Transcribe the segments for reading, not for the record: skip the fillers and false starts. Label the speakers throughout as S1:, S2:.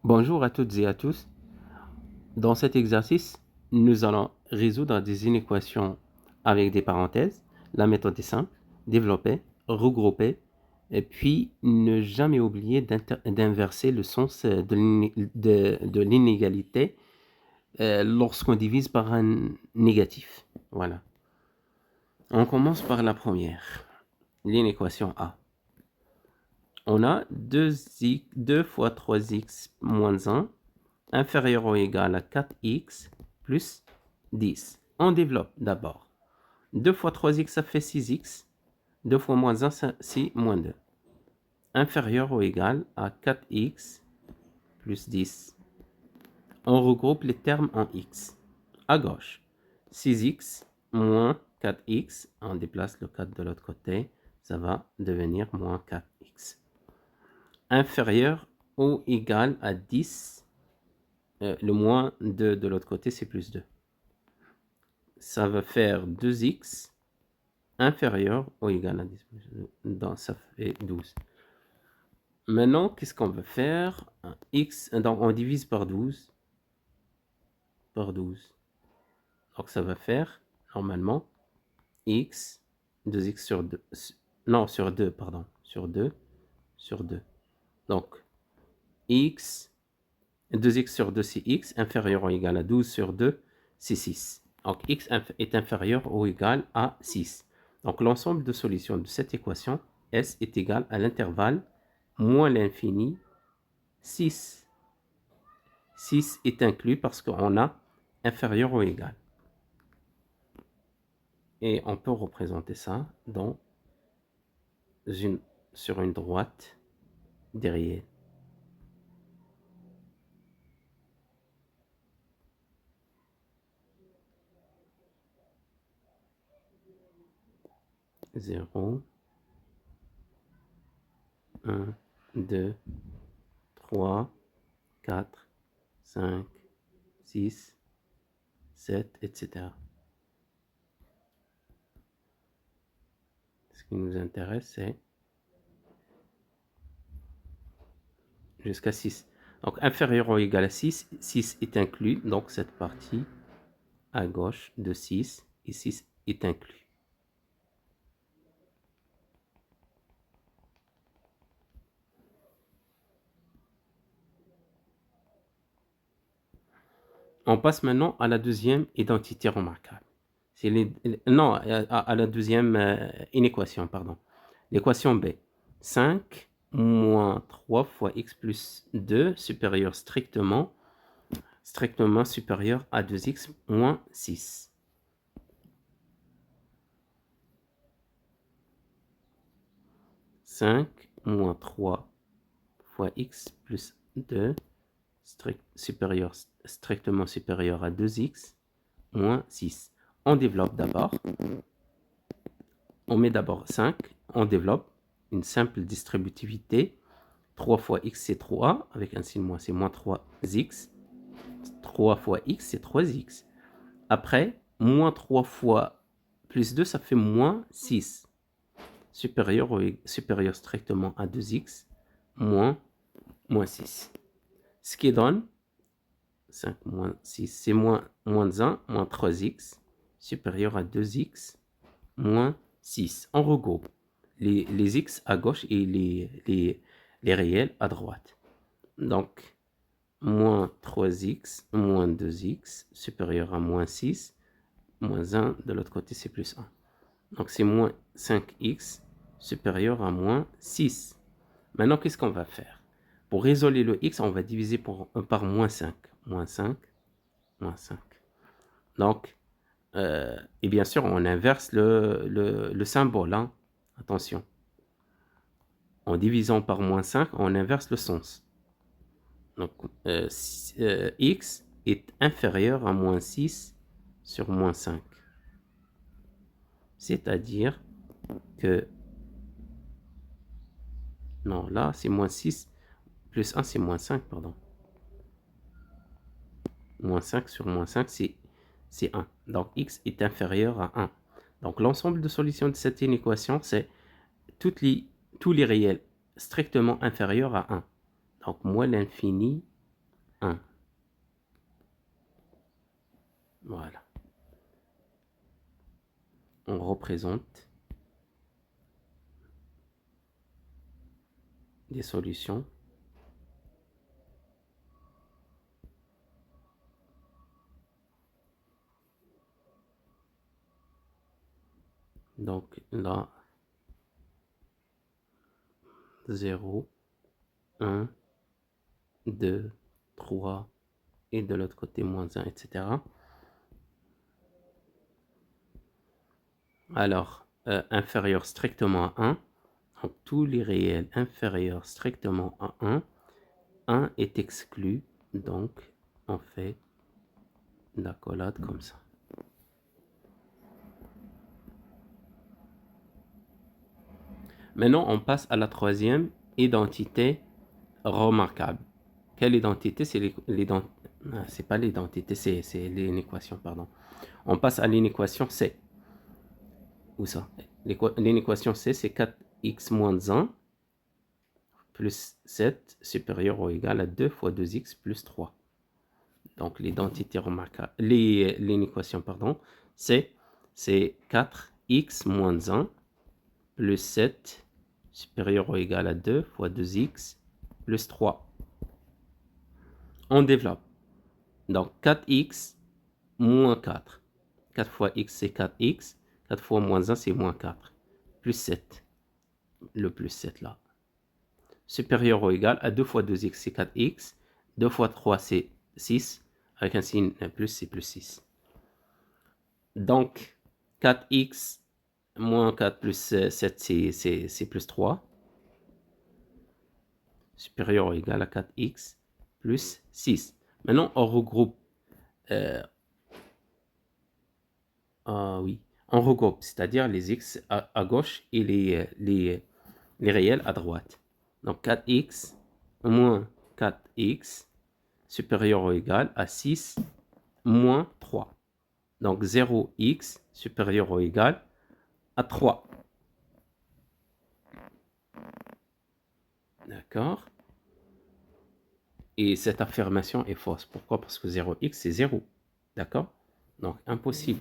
S1: Bonjour à toutes et à tous. Dans cet exercice, nous allons résoudre des inéquations avec des parenthèses. La méthode est simple, développer, regrouper, et puis ne jamais oublier d'inverser le sens de l'inégalité lorsqu'on divise par un négatif. Voilà. On commence par la première, l'inéquation A. On a 2 fois 3x moins 1 inférieur ou égal à 4x plus 10. On développe d'abord. 2 fois 3x, ça fait 6x. 2 fois moins 1, c'est moins 2. Inférieur ou égal à 4x plus 10. On regroupe les termes en x. À gauche, 6x moins 4x. On déplace le 4 de l'autre côté. Ça va devenir moins 4x. Inférieur ou égal à 10. Le moins 2 de l'autre côté, c'est plus 2. Ça va faire 2x inférieur ou égal à 10. Donc, ça fait 12. Maintenant, qu'est-ce qu'on va faire? X, donc on divise par 12. Par 12. Donc, ça va faire, normalement, x, 2x sur 2. Non, sur 2, pardon. Sur 2, sur 2. Donc, x, 2x sur 2, c'est x, inférieur ou égal à 12 sur 2, c'est 6. Donc, x est inférieur ou égal à 6. Donc, l'ensemble de solutions de cette équation, S est égal à l'intervalle moins l'infini 6. 6 est inclus parce qu'on a inférieur ou égal. Et on peut représenter ça sur une droite derrière. Zéro, 1, 2, 3, 4, 5, 6, 7, etc. Ce qui nous intéresse, c'est jusqu'à 6. Donc, inférieur ou égal à 6, 6 est inclus. Donc, cette partie à gauche de 6 et 6 est inclus. On passe maintenant à la deuxième identité remarquable. C'est à la deuxième inéquation, pardon. L'équation B. 5 moins 3 fois x plus 2 supérieur strictement supérieur à 2x moins 6. « 5 moins 3 fois x plus 2 strictement supérieur à 2x moins 6. » On développe d'abord. On met d'abord 5. On développe une simple distributivité. 3 fois x, c'est 3. Avec un signe moins, c'est moins 3x. 3 fois x, c'est 3x. Après, moins 3 fois plus 2, ça fait moins 6. Supérieur strictement à 2x, moins 6. Ce qui donne 5 moins 6, c'est moins 1, moins 3x, supérieur à 2x, moins 6. On regroupe les x à gauche et les réels à droite. Donc, moins 3x, moins 2x, supérieur à moins 6, moins 1, de l'autre côté, c'est plus 1. Donc, c'est moins 5x, supérieur à moins 6. Maintenant, qu'est-ce qu'on va faire? Pour résoudre le x, on va diviser par moins 5. Moins 5, moins 5. Donc, et bien sûr, on inverse le symbole. Hein. Attention. En divisant par moins 5, on inverse le sens. Donc, x est inférieur à moins 6 sur moins 5. C'est-à-dire que... Non, là, c'est moins 6. Plus 1, c'est moins 5, pardon. Moins 5 sur moins 5, c'est 1. Donc, x est inférieur à 1. Donc, l'ensemble de solutions de cette inéquation, c'est tous les réels strictement inférieurs à 1. Donc, moins l'infini 1. Voilà. On représente des solutions. Donc là, 0, 1, 2, 3, et de l'autre côté, moins 1, etc. Alors, inférieur strictement à 1, donc tous les réels inférieurs strictement à 1 est exclu, donc on fait l'accolade comme ça. Maintenant, on passe à la troisième identité remarquable. Quelle identité? C'est c'est pas l'identité, c'est l'inéquation, pardon. On passe à l'inéquation C. Où ça? L'inéquation C, c'est 4x moins 1 plus 7 supérieur ou égal à 2 fois 2x plus 3. Donc, l'identité remarquable, l'inéquation, pardon, c'est 4x moins 1 plus 7 supérieur ou égal à 2 fois 2x plus 3. On développe. Donc, 4x moins 4. 4 fois x, c'est 4x. 4 fois moins 1, c'est moins 4. Plus 7. Le plus 7 là. Supérieur ou égal à 2 fois 2x, c'est 4x. 2 fois 3, c'est 6. Avec un signe plus, c'est plus 6. Donc, 4x moins 4 plus 7, c'est plus 3. Supérieur ou égal à 4x plus 6. Maintenant, on regroupe. Oui, on regroupe, c'est-à-dire les x à gauche et les réels à droite. Donc, 4x moins 4x supérieur ou égal à 6 moins 3. Donc, 0x supérieur ou égal à 3. D'accord? Et cette affirmation est fausse. Pourquoi? Parce que 0x, c'est 0. D'accord? Donc, impossible.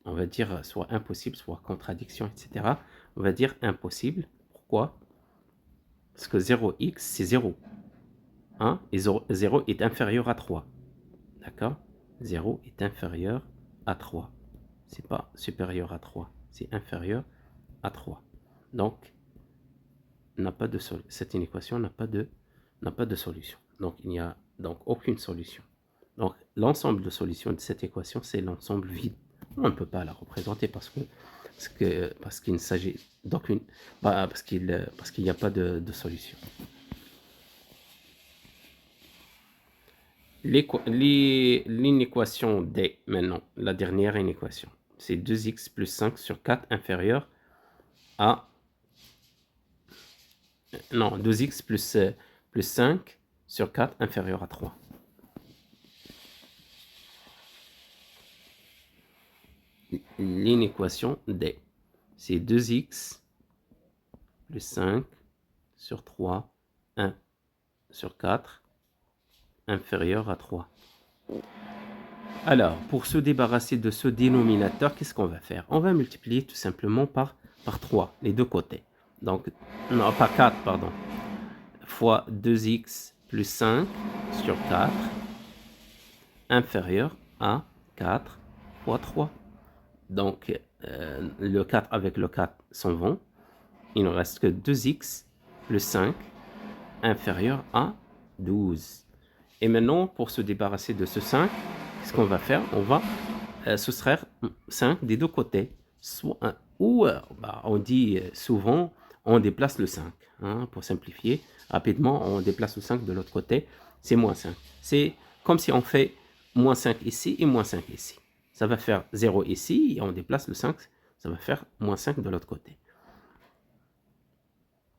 S1: On va dire soit impossible, soit contradiction, etc. On va dire impossible. Pourquoi? Parce que 0x, c'est 0. Hein? Et 0 est inférieur à 3. D'accord? 0 est inférieur à 3. C'est pas supérieur à 3. C'est inférieur à 3. Donc, cette inéquation n'a pas de solution. Donc, il n'y a donc aucune solution. Donc, l'ensemble de solutions de cette équation, c'est l'ensemble vide. On ne peut pas la représenter parce qu'il ne s'agit d'aucune, parce qu'il n'y a pas de solution. L'inéquation D, maintenant, la dernière inéquation, c'est 2x plus 5 sur 4 inférieur à... Non, 2x plus 5 sur 4 inférieur à 3. L'inéquation D, c'est 2x plus 5 sur 3, 1 sur 4, inférieur à 3. Alors, pour se débarrasser de ce dénominateur, qu'est-ce qu'on va faire? On va multiplier tout simplement par 3, les deux côtés. Donc, non, par 4, pardon. Fois 2x plus 5 sur 4, inférieur à 4 fois 3. Donc, le 4 avec le 4 s'en vont. Il ne reste que 2x plus 5 inférieur à 12. Et maintenant, pour se débarrasser de ce 5, qu'est-ce qu'on va faire? On va soustraire 5 des deux côtés. On dit souvent, on déplace le 5. Hein, pour simplifier rapidement, on déplace le 5 de l'autre côté. C'est moins 5. C'est comme si on fait moins 5 ici et moins 5 ici. Ça va faire 0 ici et on déplace le 5. Ça va faire moins 5 de l'autre côté.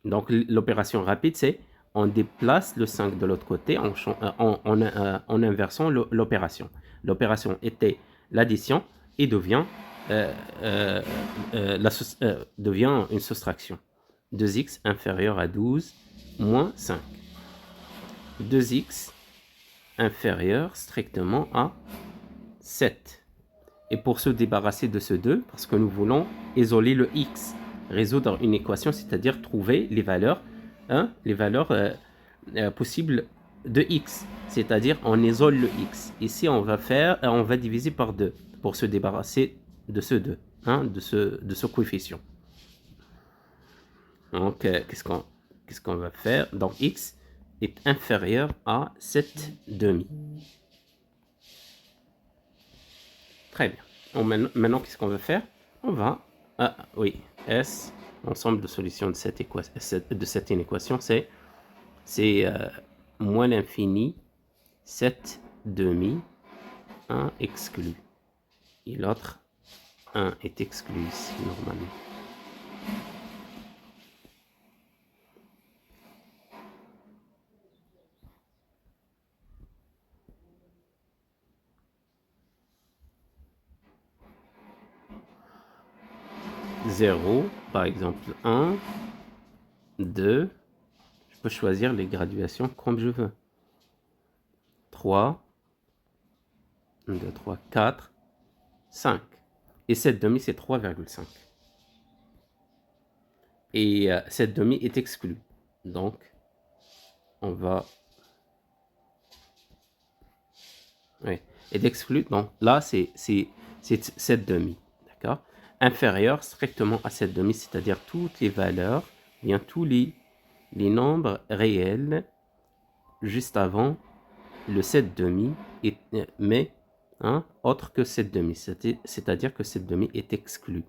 S1: Donc, l'opération rapide, c'est on déplace le 5 de l'autre côté en inversant l'opération. L'opération était l'addition et devient une soustraction. 2x inférieur à 12 moins 5. 2x inférieur strictement à 7. Et pour se débarrasser de ce 2, parce que nous voulons isoler le x, résoudre une équation, c'est-à-dire trouver les valeurs, possibles de x, c'est-à-dire on isole le x. Ici, on va diviser par 2 pour se débarrasser de ce 2, de ce coefficient. Donc, qu'est-ce qu'on va faire? Donc, x est inférieur à 7 demi. Très bien. Maintenant, qu'est-ce qu'on va faire? On va... oui, S, l'ensemble de solutions de cette inéquation, c'est moins l'infini, 7 demi, 1 exclu. Et l'autre, 1 est exclu ici, normalement. Zéro, par exemple 1, 2, je peux choisir les graduations comme je veux. 3, 1, 2, 3, 4, 5. Et 7 demi, c'est 3,5. Et 7 demi est exclu. Donc, on va... Oui, est exclu. Donc, là, c'est 7 demi. D'accord? Inférieur strictement à 7 demi, c'est-à-dire toutes les valeurs, bien tous les nombres réels juste avant le 7 demi, mais autre que 7 demi, c'est-à-dire que 7 demi est exclu.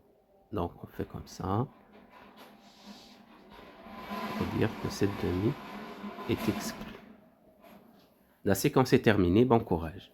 S1: Donc on fait comme ça, pour dire que 7 demi est exclu. La séquence est terminée, bon courage.